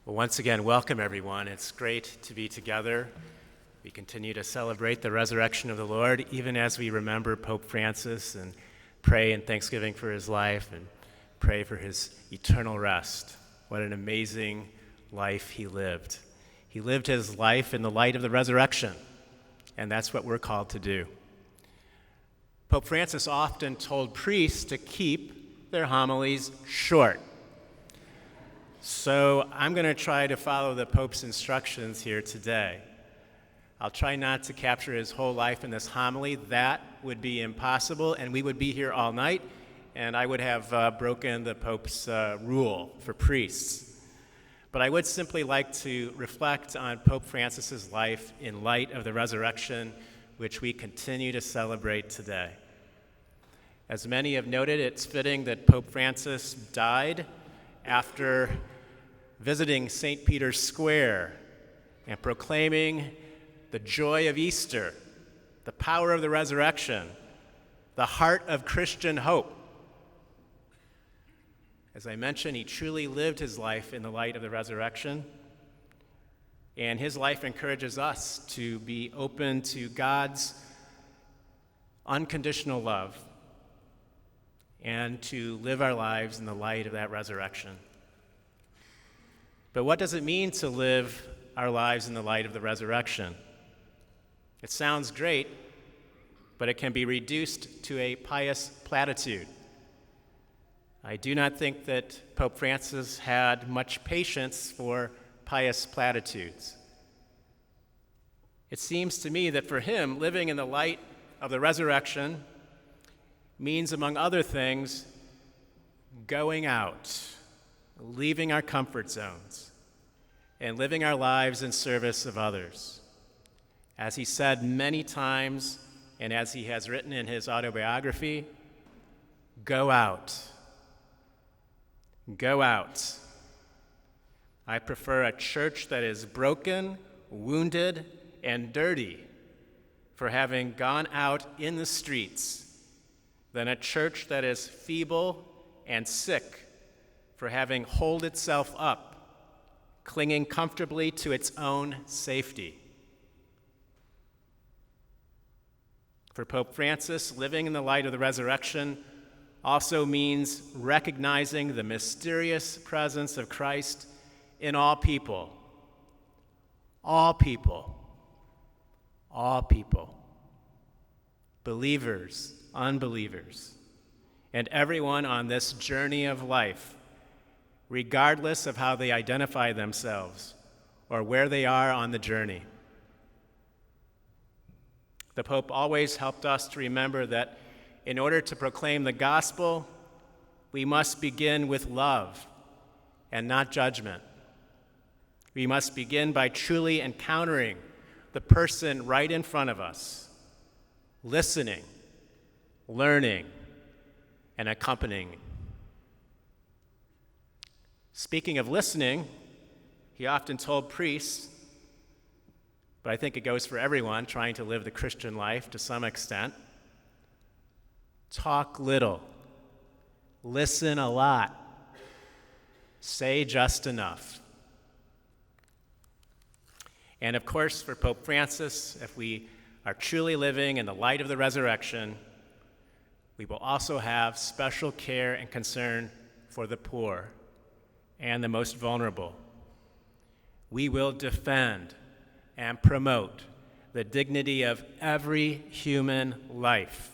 Well, once again, welcome everyone. It's great to be together. We continue to celebrate the resurrection of the Lord, even as we remember Pope Francis and pray in thanksgiving for his life and pray for his eternal rest. What an amazing life he lived. He lived his life in the light of the resurrection, and that's what we're called to do. Pope Francis often told priests to keep their homilies short. So I'm going to try to follow the Pope's instructions here today. I'll try not to capture his whole life in this homily. That would be impossible, and we would be here all night, and I would have broken the Pope's rule for priests. But I would simply like to reflect on Pope Francis's life in light of the resurrection, which we continue to celebrate today. As many have noted, it's fitting that Pope Francis died after visiting St. Peter's Square and proclaiming the joy of Easter, the power of the resurrection, the heart of Christian hope. As I mentioned, he truly lived his life in the light of the resurrection, and his life encourages us to be open to God's unconditional love and to live our lives in the light of that resurrection. But what does it mean to live our lives in the light of the resurrection? It sounds great, but it can be reduced to a pious platitude. I do not think that Pope Francis had much patience for pious platitudes. It seems to me that for him, living in the light of the resurrection means, among other things, going out, leaving our comfort zones, and living our lives in service of others. As he said many times, and as he has written in his autobiography, go out. Go out. I prefer a church that is broken, wounded, and dirty for having gone out in the streets than a church that is feeble and sick for having holed itself up, clinging comfortably to its own safety. For Pope Francis, living in the light of the resurrection also means recognizing the mysterious presence of Christ in all people. All people. All people. Believers, unbelievers, and everyone on this journey of life, regardless of how they identify themselves or where they are on the journey. The Pope always helped us to remember that in order to proclaim the gospel, we must begin with love and not judgment. We must begin by truly encountering the person right in front of us, listening, learning, and accompanying. Speaking of listening, he often told priests, but I think it goes for everyone trying to live the Christian life to some extent, talk little, listen a lot, say just enough. And of course, for Pope Francis, if we are truly living in the light of the resurrection, we will also have special care and concern for the poor and the most vulnerable. We will defend and promote the dignity of every human life,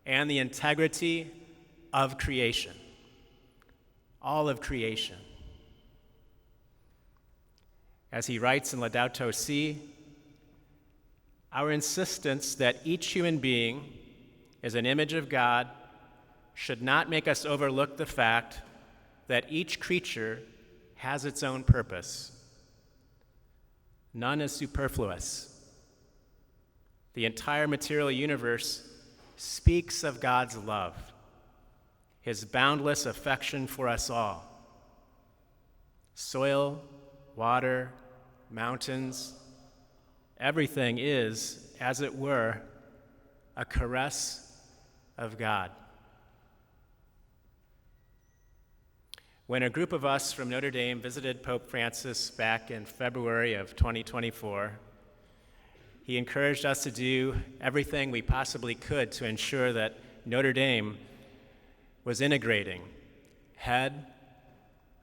and the integrity of creation, all of creation. As he writes in Laudato Si', our insistence that each human being is an image of God should not make us overlook the fact that each creature has its own purpose. None is superfluous. The entire material universe speaks of God's love, his boundless affection for us all. Soil, water, mountains, everything is, as it were, a caress of God. When a group of us from Notre Dame visited Pope Francis back in February of 2024, he encouraged us to do everything we possibly could to ensure that Notre Dame was integrating head,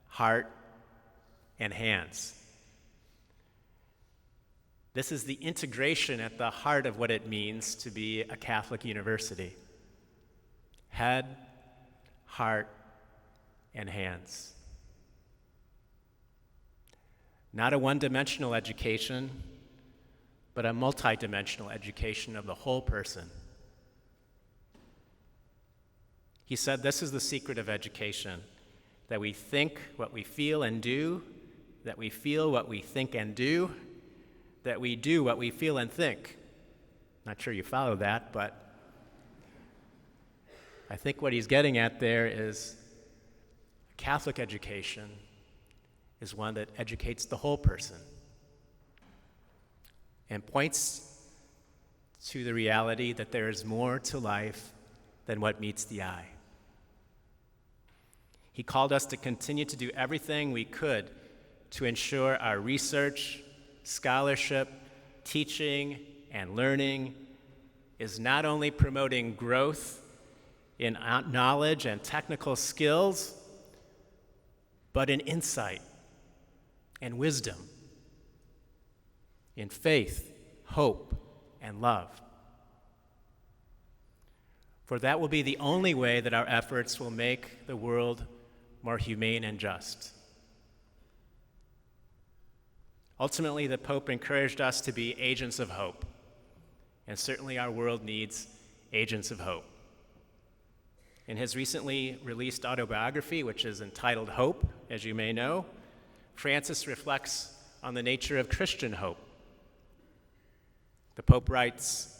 heart, and hands. This is the integration at the heart of what it means to be a Catholic university. Head, heart, and hands. Not a one-dimensional education, but a multi-dimensional education of the whole person. He said this is the secret of education, that we think what we feel and do, that we feel what we think and do, that we do what we feel and think. Not sure you follow that, but I think what he's getting at there is Catholic education is one that educates the whole person and points to the reality that there is more to life than what meets the eye. He called us to continue to do everything we could to ensure our research, scholarship, teaching, and learning is not only promoting growth in knowledge and technical skills, but in insight and wisdom, in faith, hope, and love. For that will be the only way that our efforts will make the world more humane and just. Ultimately, the Pope encouraged us to be agents of hope, and certainly our world needs agents of hope. In his recently released autobiography, which is entitled Hope, as you may know, Francis reflects on the nature of Christian hope. The Pope writes,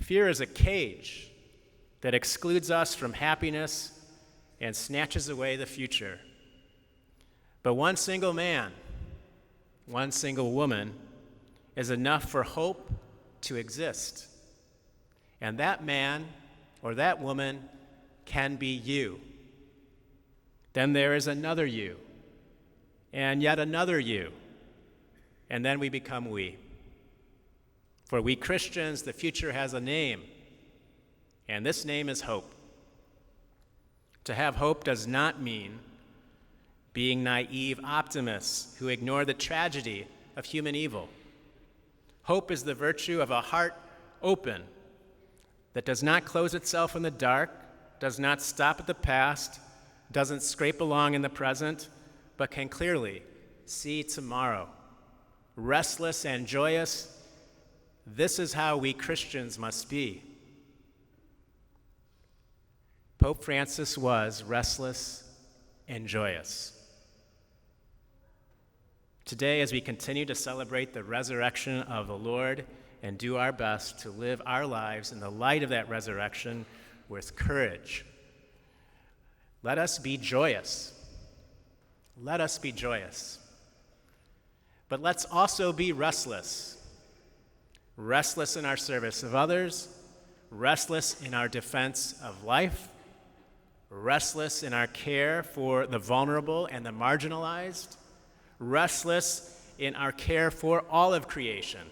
"Fear is a cage that excludes us from happiness and snatches away the future. But one single man, one single woman is enough for hope to exist. And that man or that woman can be you. Then there is another you, and yet another you, and then we become we. For we Christians, the future has a name, and this name is hope. To have hope does not mean being naive optimists who ignore the tragedy of human evil. Hope is the virtue of a heart open, that does not close itself in the dark, does not stop at the past, doesn't scrape along in the present, but can clearly see tomorrow. Restless and joyous, this is how we Christians must be." Pope Francis was restless and joyous. Today, as we continue to celebrate the resurrection of the Lord and do our best to live our lives in the light of that resurrection with courage, let us be joyous. Let us be joyous. But let's also be restless. Restless in our service of others, restless in our defense of life, restless in our care for the vulnerable and the marginalized, restless in our care for all of creation,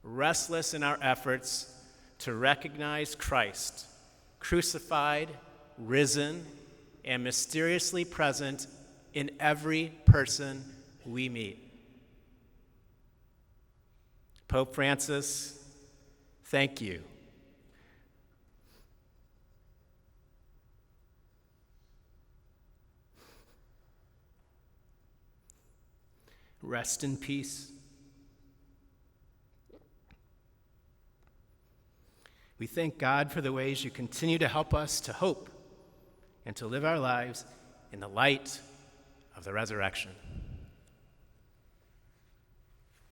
restless in our efforts to recognize Christ, crucified, risen, and mysteriously present in every person we meet. Pope Francis, thank you. Rest in peace. We thank God for the ways you continue to help us to hope and to live our lives in the light of the resurrection.